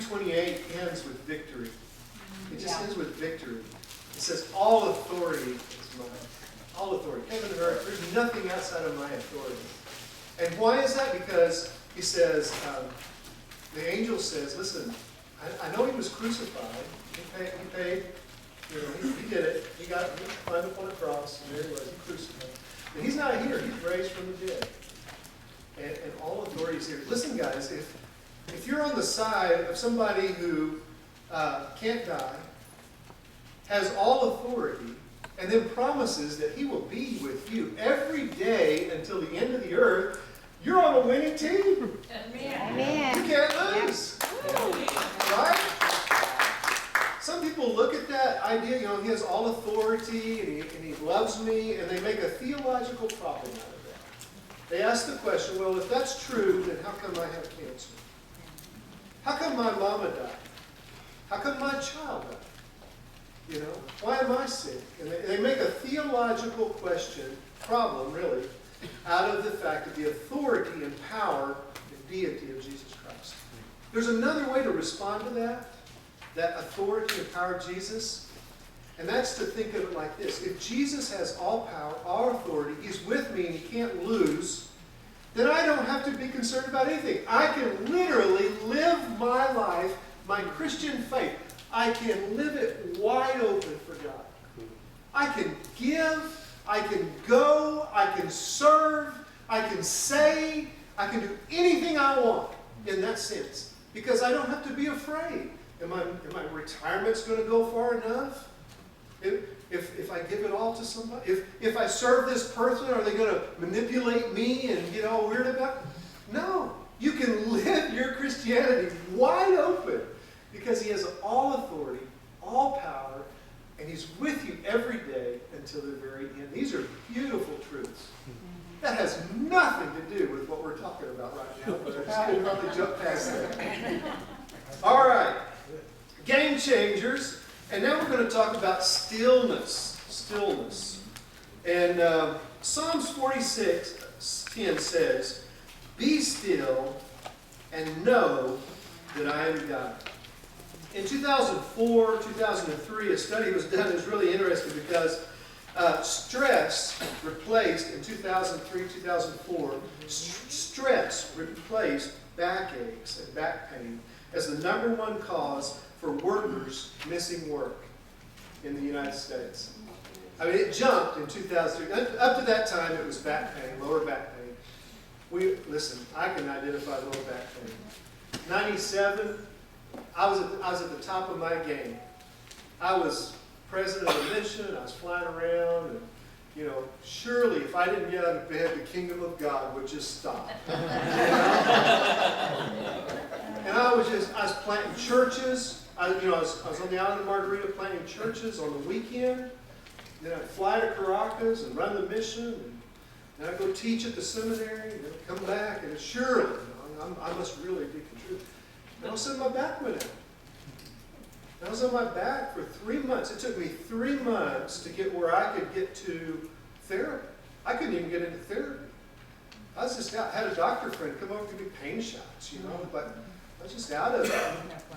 3:28 ends with victory. It just ends with victory. It says, all authority is mine. All authority. Heaven and earth. There's nothing outside of my authority. And why is that? Because he says, the angel says, listen, I know he was crucified. He paid. You know, he did it. He climbed up on a cross, and there he was. He crucified. But he's not here. He's raised from the dead. And all authority is here. Listen, guys, if you're on the side of somebody who can't die, has all authority, and then promises that he will be with you every day until the end of the earth, you're on a winning team. Amen. You can't lose. Right? Some people look at that idea, you know, he has all authority and he loves me, and they make a theological problem out of that. They ask the question, well, if that's true, then how come I have cancer? How come my mama died? How come my child died? You know, why am I sick? And they make a theological problem, really, out of the fact of the authority and power and deity of Jesus Christ. There's another way to respond to that authority and power of Jesus, and that's to think of it like this. If Jesus has all power, all authority, he's with me and he can't lose, then I don't have to be concerned about anything. I can literally live my life, my Christian faith. I can live it wide open for God. I can give, I can go, I can serve, I can say, I can do anything I want in that sense. Because I don't have to be afraid. Am my retirement's going to go far enough? If I give it all to somebody? If I serve this person, are they going to manipulate me and get all weird about it? No. You can live your Christianity wide open because he has all authority, all power, and he's with you every day until the very end. These are beautiful truths. That has nothing to do with what we're talking about right now, but I just couldn't probably jump past that. All right. Game changers. And now we're going to talk about stillness. Stillness. And Psalms 46:10 says, "Be still and know that I am God." In 2004, 2003, a study was done that was really interesting because stress replaced, in 2003, 2004, stress replaced backaches and back pain as the #1 cause for workers missing work in the United States. I mean, it jumped in 2003. Up to that time, it was back pain, lower back pain. Listen, I can identify lower back pain. 97, I was at the top of my game. I was president of a mission. I was flying around, and you know, surely if I didn't get out of bed, the kingdom of God would just stop. And I was planting churches. I was on the island of Margarita planting churches on the weekend. Then I'd fly to Caracas and run the mission. And then I'd go teach at the seminary. And then I'd come back, and surely, I must really be contributing. And all of a sudden, my back went out. I was on my back for 3 months. It took me 3 months to get where I could get to therapy. I couldn't even get into therapy. I was just out. I had a doctor friend come over and give me pain shots, you know, but I was just out of it.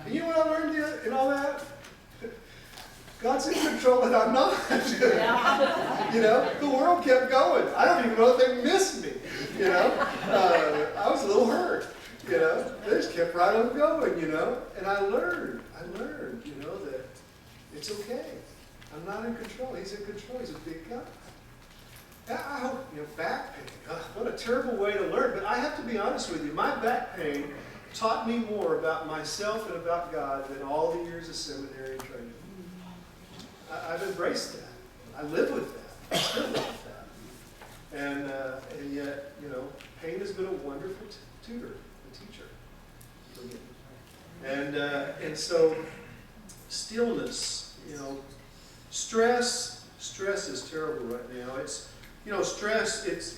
And you know what I learned in all that? God's in control and I'm not. You know, the world kept going. I don't even know if they missed me. You know, I was a little hurt. You know, they just kept right on going. You know, and I learned. You know that it's okay. I'm not in control. He's in control. He's a big God. I hope, you know, back pain. What a terrible way to learn. But I have to be honest with you. My back pain taught me more about myself and about God than all the years of seminary and training. I've embraced that. I live with that. I still live with that. And yet, you know, pain has been a wonderful tutor, a teacher for me. And so, stillness, you know, stress is terrible right now. It's, you know, stress, it's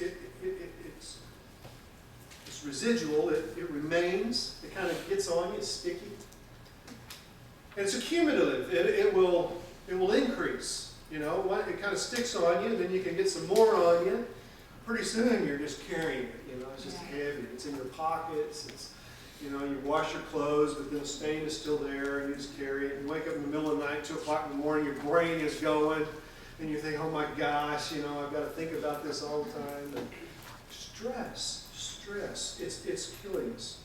residual. It remains. It kind of gets on you. It's sticky. And it's accumulative. It will increase. You know, it kind of sticks on you, and then you can get some more on you. Pretty soon, you're just carrying it. You know, it's just heavy. It's in your pockets. It's, You know, you wash your clothes, but then the stain is still there, and you just carry it. You wake up in the middle of the night, 2 o'clock in the morning, your brain is going, and you think, oh my gosh, you know, I've got to think about this all the time. And stress, it's killing us.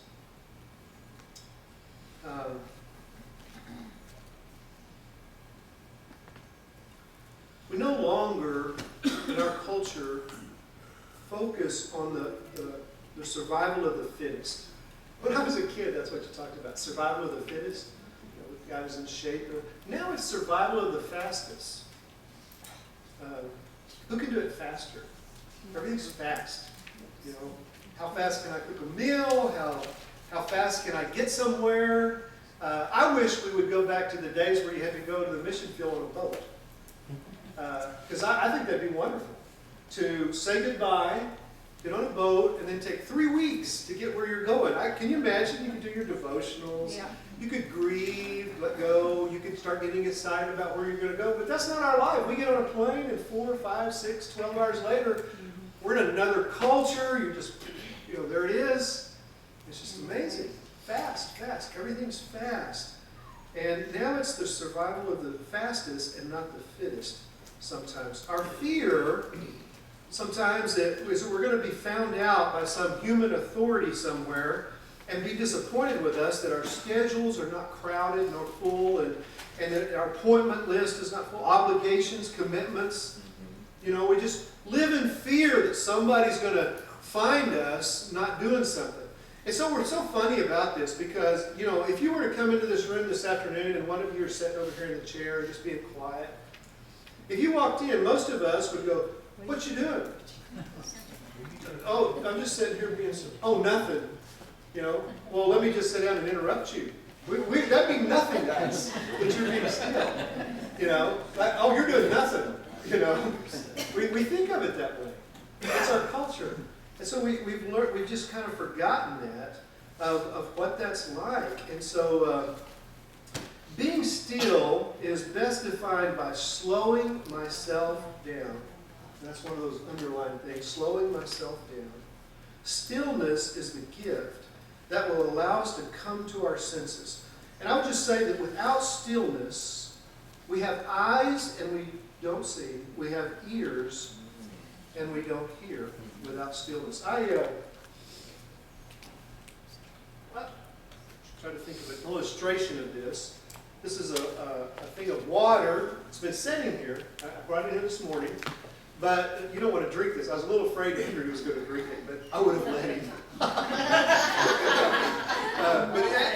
We no longer, in our culture, focus on the survival of the fittest. When I was a kid, that's what you talked about, survival of the fittest. You know, the guy was in shape. Now it's survival of the fastest. Who can do it faster? Everything's fast. You know, how fast can I cook a meal? How fast can I get somewhere? I wish we would go back to the days where you had to go to the mission field on a boat. Because I think that'd be wonderful. To say goodbye, get on a boat, and then take 3 weeks to get where you're going. Can you imagine? You could do your devotionals. Yeah. You could grieve, let go. You could start getting excited about where you're going to go. But that's not our life. We get on a plane, and 4, 5, 6, 12 hours later, we're in another culture. You're just, you know, there it is. It's just amazing. Fast. Everything's fast. And now it's the survival of the fastest and not the fittest sometimes. Our fear sometimes is that we're going to be found out by some human authority somewhere and be disappointed with us that our schedules are not crowded nor full, and that our appointment list is not full, obligations, commitments. You know, we just live in fear that somebody's going to find us not doing something. And so we're so funny about this because, you know, if you were to come into this room this afternoon and one of you are sitting over here in the chair just being quiet, if you walked in, most of us would go, "What you doing?" "Oh, I'm just sitting here being so." "Oh, nothing." You know, "Well, let me just sit down and interrupt you." That'd be nothing, guys, that you're being still. You know, like, "Oh, you're doing nothing." You know, we think of it that way. It's our culture. And so we've just kind of forgotten that, of what that's like. And so being still is best defined by slowing myself down. That's one of those underlined things, slowing myself down. Stillness is the gift that will allow us to come to our senses. And I would just say that without stillness, we have eyes and we don't see. We have ears and we don't hear without stillness. I try to think of an illustration of this. This is a thing of water. It's been sitting here. I brought it in this morning. But you don't want to drink this. I was a little afraid Andrew was going to drink it, but I would have let him. But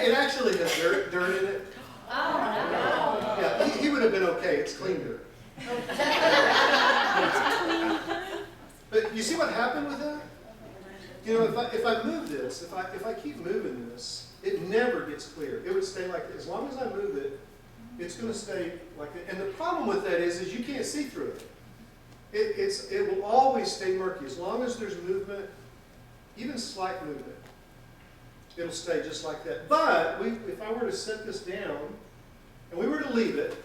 it actually has dirt in it. Oh, no. Yeah, he would have been okay. It's clean dirt. But you see what happened with that? You know, if I move this, if I keep moving this, it never gets clear. It would stay like this. As long as I move it, it's going to stay like that. And the problem with that is you can't see through it. It will always stay murky. As long as there's movement, even slight movement, it'll stay just like that. But if I were to set this down, and we were to leave it,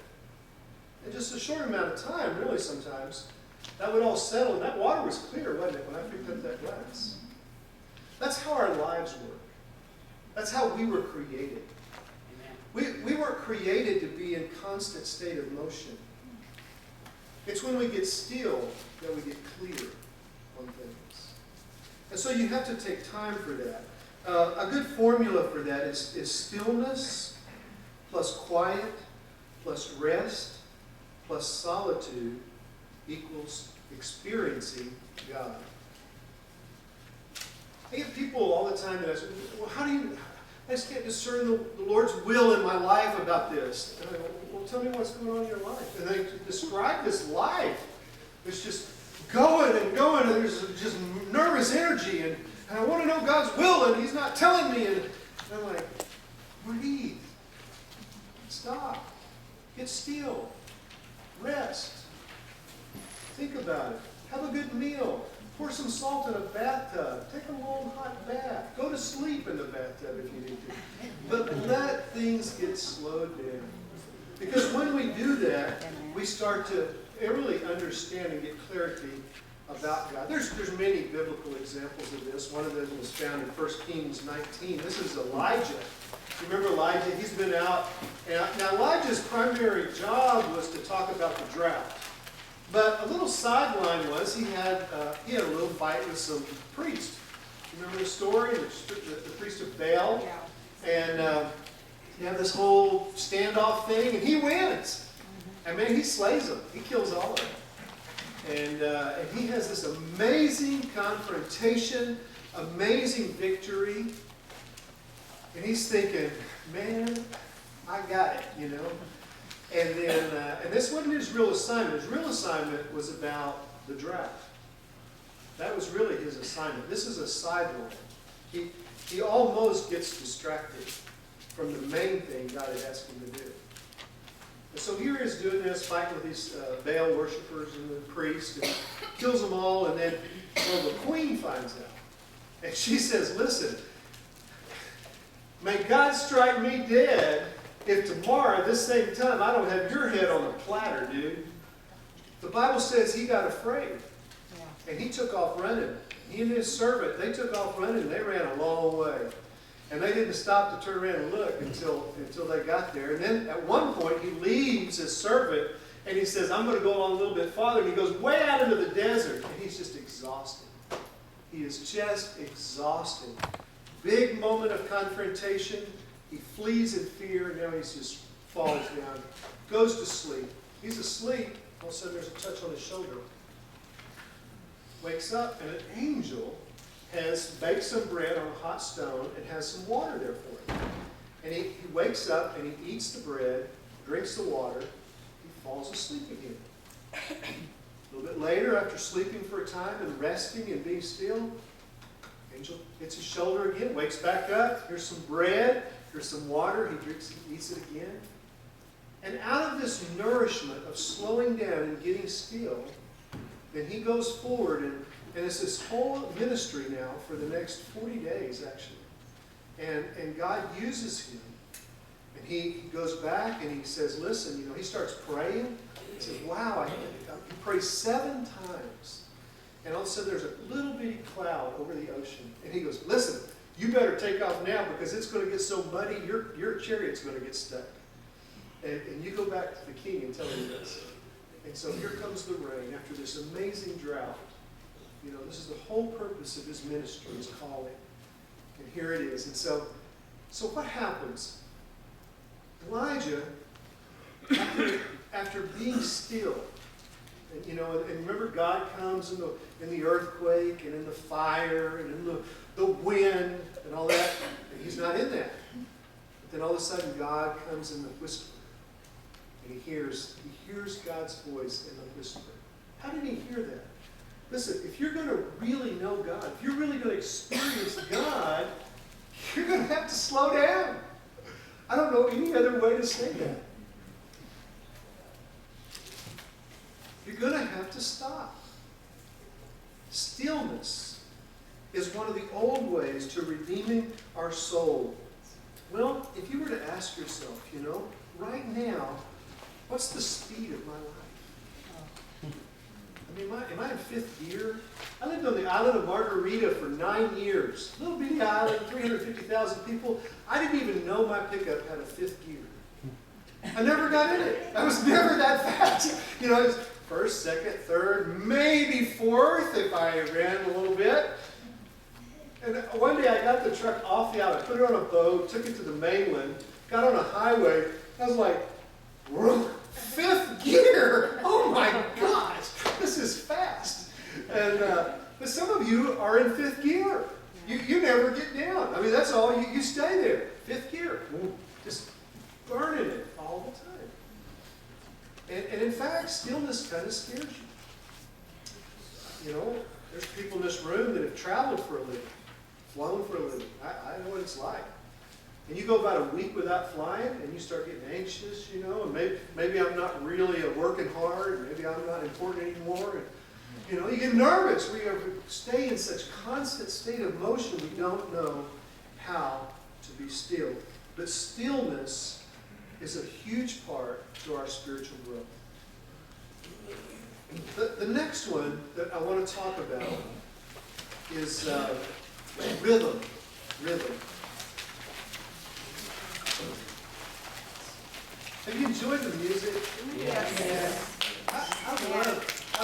in just a short amount of time, really sometimes, that would all settle, and that water was clear, wasn't it, when I picked up that glass? That's how our lives work. That's how we were created. We weren't created to be in constant state of motion. It's when we get still that we get clear on things. And so you have to take time for that. A good formula for that is stillness plus quiet plus rest plus solitude equals experiencing God. I get people all the time that ask, "Well, I just can't discern the Lord's will in my life about this." And I go, "Well, tell me what's going on in your life." And they describe this life. It's just going, and there's just nervous energy, and I want to know God's will, and He's not telling me. And I'm like, breathe. Stop. Get still. Rest. Think about it. Have a good meal. Pour some salt in a bathtub. Take a long hot bath. Go to sleep in the bathtub if you need to. But let things get slowed down. Because when we do that, we start to really understand and get clarity about God. There's many biblical examples of this. One of them was found in 1 Kings 19. This is Elijah. You remember Elijah? He's been out. And now Elijah's primary job was to talk about the drought. But a little sideline was he had a little fight with some priests. You remember the story? The priest of Baal? Yeah. And you have this whole standoff thing, and he wins. And man, he slays them. He kills all of them. And he has this amazing confrontation, amazing victory. And he's thinking, man, I got it, you know. And then, and this wasn't his real assignment. His real assignment was about the drought. That was really his assignment. This is a sideline. He almost gets distracted from the main thing God had asked him to do. And so here he is doing this, fighting with these Baal worshippers and the priest, and kills them all. And then, well, the queen finds out. And she says, listen, may God strike me dead if tomorrow at this same time I don't have your head on a platter, dude. The Bible says he got afraid. Yeah. And he took off running. He and his servant, they took off running, and they ran a long way. And they didn't stop to turn around and look until they got there. And then at one point, he leaves his servant, and he says, I'm going to go along a little bit farther. And he goes way out into the desert, and he's just exhausted. He is just exhausted. Big moment of confrontation. He flees in fear, and now he just falls down, goes to sleep. He's asleep. All of a sudden, there's a touch on his shoulder. Wakes up, and an angel has baked some bread on a hot stone and has some water there for him. And he wakes up, and he eats the bread, drinks the water, he falls asleep again. A little bit later, after sleeping for a time and resting and being still, angel hits his shoulder again, wakes back up, here's some bread, here's some water, he drinks and eats it again. And out of this nourishment of slowing down and getting still, then he goes forward, and it's this whole ministry now for the next 40 days, actually. And God uses him. And he goes back and he says, listen, you know, he starts praying. He says, wow, he prays 7 times. And all of a sudden there's a little bitty cloud over the ocean. And he goes, listen, you better take off now because it's going to get so muddy, your chariot's going to get stuck. And you go back to the king and tell him this. And so here comes the rain after this amazing drought. You know, this is the whole purpose of his ministry, his calling. And here it is. And so what happens? Elijah, after being still, and, you know, and remember God comes in the earthquake and in the fire and in the wind and all that. And he's not in that. But then all of a sudden God comes in the whisper. And he hears God's voice in the whisper. How did he hear that? Listen, if you're going to really know God, if you're really going to experience God, you're going to have to slow down. I don't know any other way to say that. You're going to have to stop. Stillness is one of the old ways to redeeming our soul. Well, if you were to ask yourself, you know, right now, what's the speed of my life? I mean, am I in 5th gear? I lived on the island of Margarita for 9 years. Little bitty island, 350,000 people. I didn't even know my pickup had a 5th gear. I never got in it. I was never that fast. You know, it was 1st, 2nd, 3rd, maybe 4th if I ran a little bit. And one day I got the truck off the island, put it on a boat, took it to the mainland, got on a highway. I was like, whoa, 5th gear! Oh my gosh, this is fast. And but some of you are in 5th gear. You never get down. I mean, that's all. You stay there. 5th gear. Just burning it all the time. And in fact, stillness kind of scares you. You know, there's people in this room that have traveled for a living, flown for a living. I know what it's like. And you go about a week without flying, and you start getting anxious, you know, and maybe I'm not really working hard, maybe I'm not important anymore. And, you know, you get nervous. We stay in such constant state of motion, we don't know how to be still. But stillness is a huge part to our spiritual growth. The next one that I want to talk about is rhythm. Rhythm. Have you enjoyed the music? Yes. I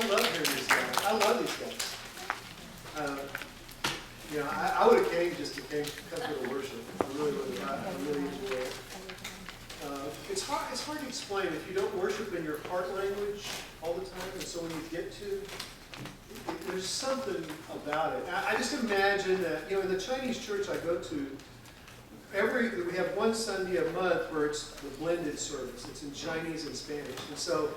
love hearing these guys. I love these guys. I would have came just to come to the worship. I really would have. I really enjoy it. It's hard to explain if you don't worship in your heart language all the time, and so when you get to, there's something about it. I just imagine that, in the Chinese church I go to, we have one Sunday a month where it's the blended service. It's in Chinese and Spanish. And so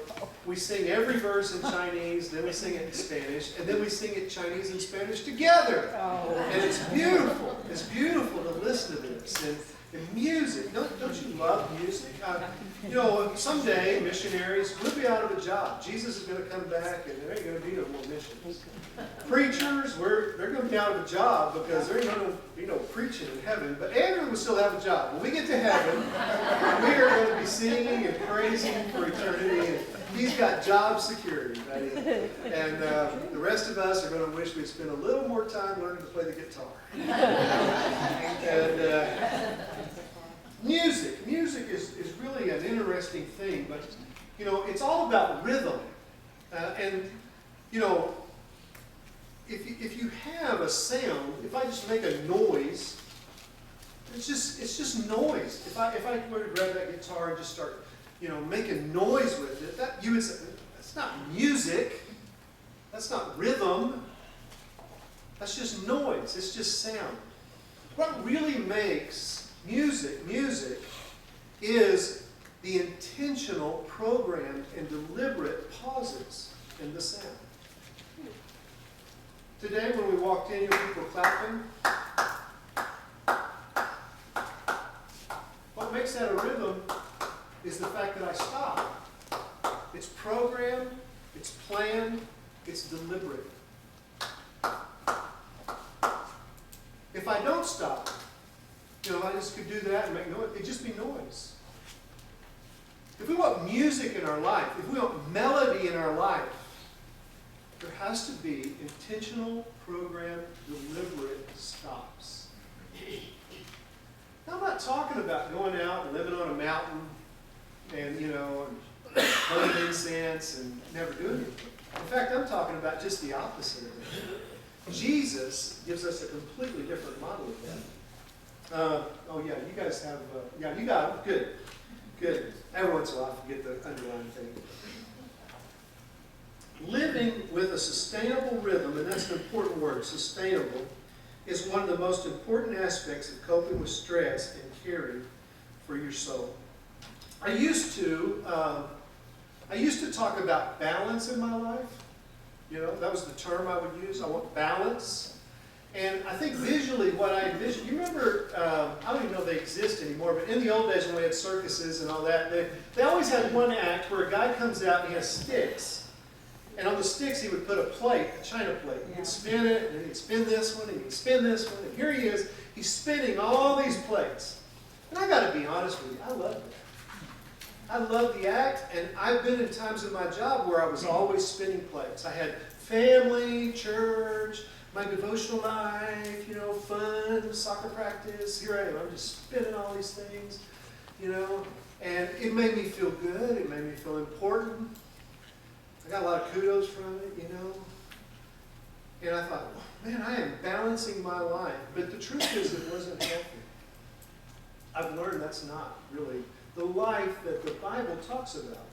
we sing every verse in Chinese, then we sing it in Spanish, and then we sing it Chinese and Spanish together. Oh. And it's beautiful. It's beautiful to listen to this. And music. Don't you love music? Someday, missionaries, we'll be out of a job. Jesus is going to come back, and there ain't going to be no more missions. Preachers, they're going to be out of a job because there ain't going to be no preaching in heaven. But Andrew will still have a job. When we get to heaven, we are going to be singing and praising for eternity. And he's got job security, buddy. And the rest of us are going to wish we'd spent a little more time learning to play the guitar. And music is really an interesting thing, but it's all about rhythm. If you have a sound, if I just make a noise, it's just noise. If I were to grab that guitar and just start making noise with it, you would say that's not music, that's not rhythm, that's just noise, it's just sound. What really makes music is the intentional, programmed, and deliberate pauses in the sound. Today when we walked in, people clapping. What makes that a rhythm is the fact that I stop. It's programmed, it's planned, it's deliberate. If I don't stop, if I just could do that and make noise, it'd just be noise. If we want music in our life, if we want melody in our life, there has to be intentional, programmed, deliberate stops. Now, I'm not talking about going out and living on a mountain and, burning incense and never doing anything. In fact, I'm talking about just the opposite of that. Jesus gives us a completely different model of that. You guys have, you got it. Good. Every once in a while I forget the underlying thing. Living with a sustainable rhythm, and that's an important word, sustainable, is one of the most important aspects of coping with stress and caring for your soul. I used to talk about balance in my life. That was the term I would use. I want balance. And I think visually what I envisioned, you remember, I don't even know if they exist anymore, but in the old days when we had circuses and all that, they always had one act where a guy comes out and he has sticks. And on the sticks he would put a plate, a china plate. He'd spin it, and then he'd spin this one, and he'd spin this one, and here he is, he's spinning all these plates. And I got to be honest with you, I love that. I love the act, and I've been in times in my job where I was always spinning plates. I had family, church, my devotional life, fun, soccer practice. Here I am, I'm just spinning all these things, and it made me feel good. It made me feel important. I got a lot of kudos from it, And I thought, man, I am balancing my life. But the truth is it wasn't healthy. I've learned that's not really the life that the Bible talks about.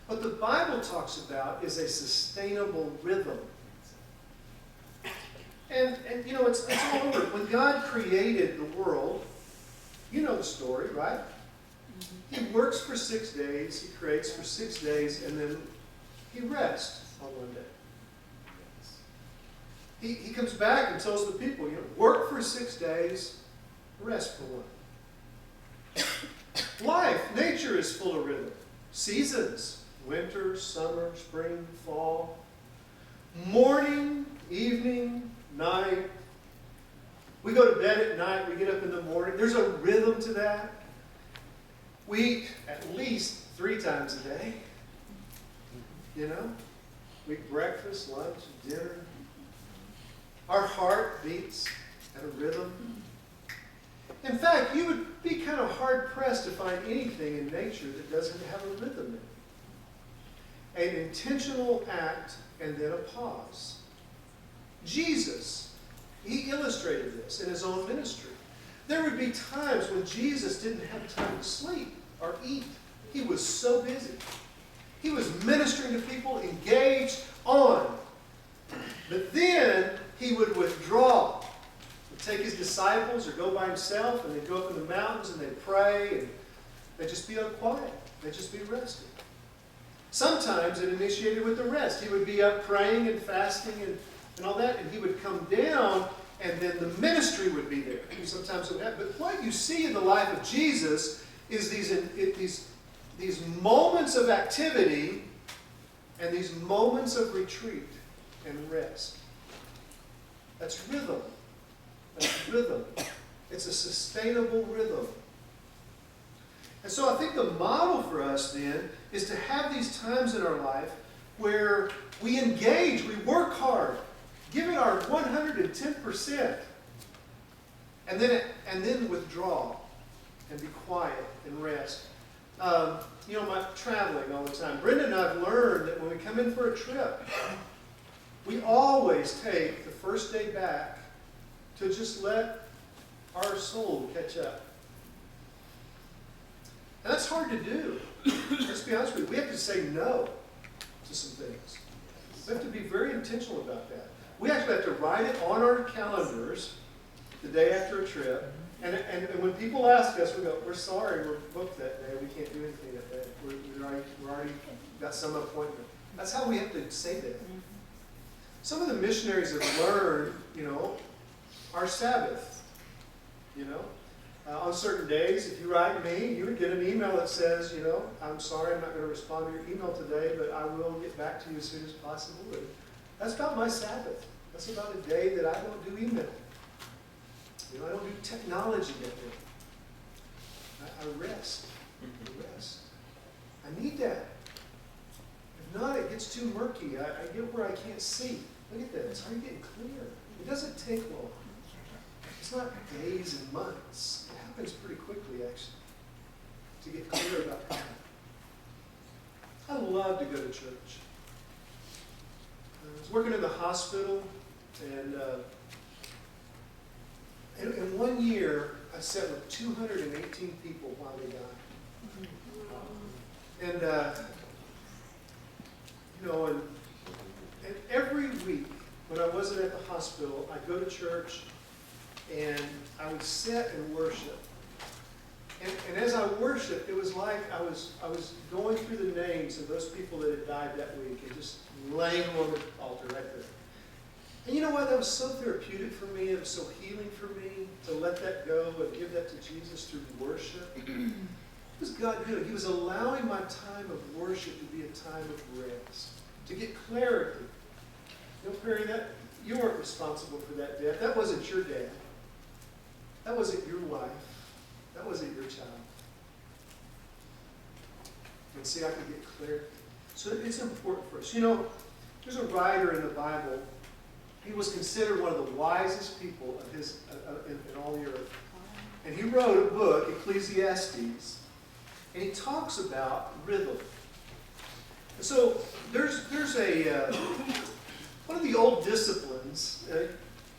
What the Bible talks about is a sustainable rhythm. And it's all over. When God created the world, you know the story, right? He works for 6 days, he creates for 6 days, and then he rests on one day. He comes back and tells the people, work for 6 days, rest for one. Life, nature is full of rhythm. Seasons, winter, summer, spring, fall. Morning, evening, night. We go to bed at night, we get up in the morning. There's a rhythm to that. We eat at least 3 times a day. We eat breakfast, lunch, dinner. Our heart beats at a rhythm. In fact, you would be kind of hard-pressed to find anything in nature that doesn't have a rhythm in it. An intentional act and then a pause. Jesus, he illustrated this in his own ministry. There would be times when Jesus didn't have time to sleep or eat. He was so busy. He was ministering to people, engaged on. But then he would withdraw. He'd take his disciples or go by himself, and they'd go up in the mountains and they'd pray, and they'd just be quiet. They'd just be resting. Sometimes it initiated with the rest. He would be up praying and fasting and all that, and he would come down, and then the ministry would be there. Sometimes it would happen. But what you see in the life of Jesus is these moments of activity and these moments of retreat and rest. That's rhythm. That's rhythm. It's a sustainable rhythm. And so I think the model for us then is to have these times in our life where we engage, we work hard, give it our 110%, and then withdraw and be quiet and rest. My traveling all the time. Brenda and I have learned that when we come in for a trip, we always take the first day back to just let our soul catch up. And that's hard to do. Let's be honest with you. We have to say no to some things. We have to be very intentional about that. We actually have to write it on our calendars the day after a trip. And when people ask us, we go, we're sorry, we're booked that day. We can't do anything that day. We're already got some appointment. That's how we have to say that. Some of the missionaries have learned, our Sabbath. On certain days, if you write me, you would get an email that says, I'm sorry, I'm not going to respond to your email today, but I will get back to you as soon as possible. And that's about my Sabbath. That's about a day that I don't do email. I don't do technology that day. I rest. I rest. I need that. If not, it gets too murky. I get where I can't see. Look at that. It's already getting clear. It doesn't take long. It's not days and months. It happens pretty quickly, actually, to get clear about God. I love to go to church. I was working in the hospital, and in 1 year, I sat with 218 people while they died. And every week, when I wasn't at the hospital, I'd go to church, and I would sit and worship. And as I worshiped, it was like I was going through the names of those people that had died that week and just laying them on the altar right there. And you know what? That was so therapeutic for me. It was so healing for me to let that go and give that to Jesus through worship. What was God doing? He was allowing my time of worship to be a time of rest, to get clarity. Perry, you weren't responsible for that death. That wasn't your dad. That wasn't your wife. That wasn't your child. And see, I could get clarity. So it's important for us. There's a writer in the Bible. He was considered one of the wisest people of his in all the earth. And he wrote a book, Ecclesiastes, and he talks about rhythm. And so there's one of the old disciplines.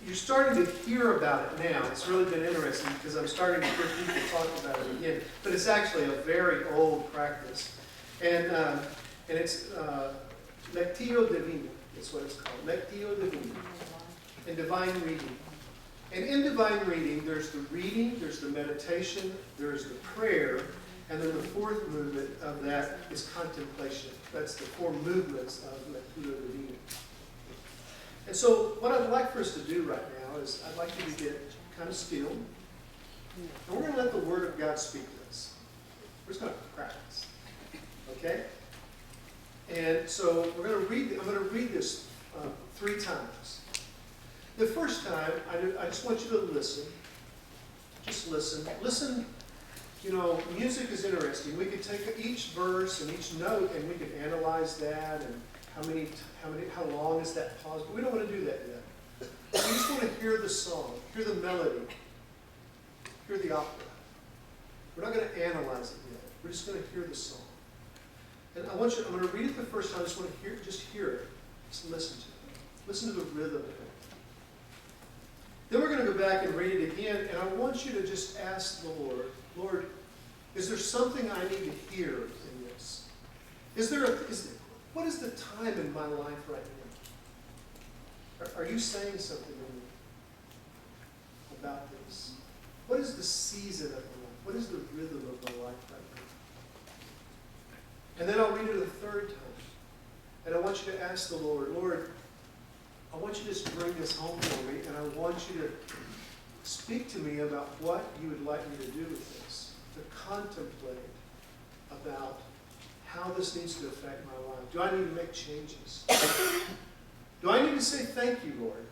You're starting to hear about it now. It's really been interesting because I'm starting to hear people talk about it again. But it's actually a very old practice. And it's Lectio Divina. That's what it's called. Lectio Divina. And divine reading. And in divine reading, there's the reading, there's the meditation, there's the prayer, and then the fourth movement of that is contemplation. That's the four movements of Lectio Divina. And so what I'd like for us to do right now is I'd like you to get kind of still. And we're going to let the Word of God speak to us. We're just going to practice. Okay? And so I'm going to read this 3 times. The first time, I just want you to listen. Just listen. Listen. Music is interesting. We could take each verse and each note and we could analyze that how long is that pause? But we don't want to do that yet. We just want to hear the song, hear the melody, hear the opera. We're not going to analyze it yet. We're just going to hear the song. And I'm going to read it the first time. I just want to hear it. Just listen to it. Listen to the rhythm of it. Then we're going to go back and read it again, and I want you to just ask the Lord, Lord, is there something I need to hear in this? What is the time in my life right now? Are you saying something to me about this? What is the season of my life? What is the rhythm of my life right now? And then I'll read it a third time. And I want you to ask the Lord, Lord, I want you to just bring this home for me, and I want you to speak to me about what you would like me to do with this, to contemplate about how this needs to affect my life. Do I need to make changes? Do I need to say thank you, Lord?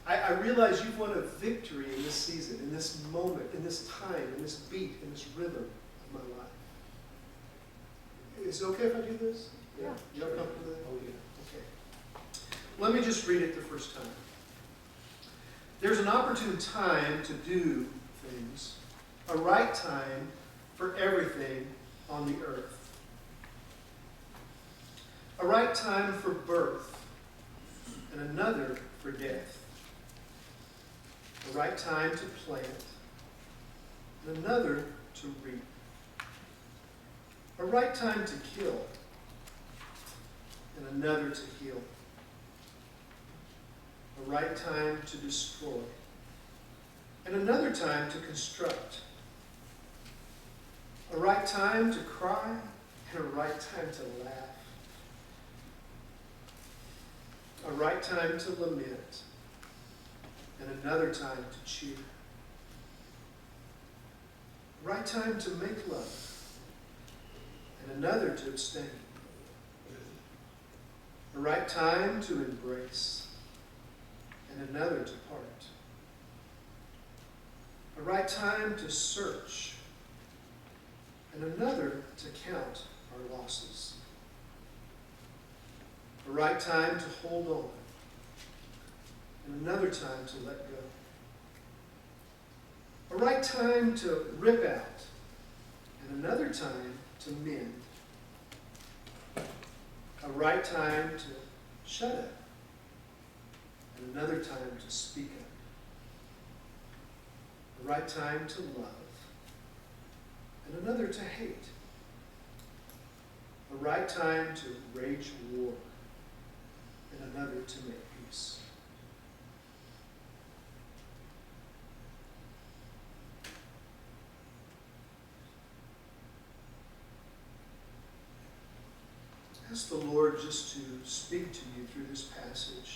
I realize you've won a victory in this season, in this moment, in this time, in this beat, in this rhythm of my life. Is it okay if I do this? Yeah. You're comfortable with it? Oh, yeah. Okay. Let me just read it the first time. There's an opportune time to do things, a right time for everything on the earth. A right time for birth and another for death. A right time to plant and another to reap. A right time to kill and another to heal. A right time to destroy and another time to construct. A right time to cry and a right time to laugh. A right time to lament and another time to cheer. A right time to make love and another to abstain. A right time to embrace and another to part. A right time to search and another to count our losses. A right time to hold on and another time to let go. A right time to rip out and another time to mend. A right time to shut up and another time to speak up. A right time to love and another to hate. A right time to wage war and another to make peace. Ask the Lord just to speak to you through this passage.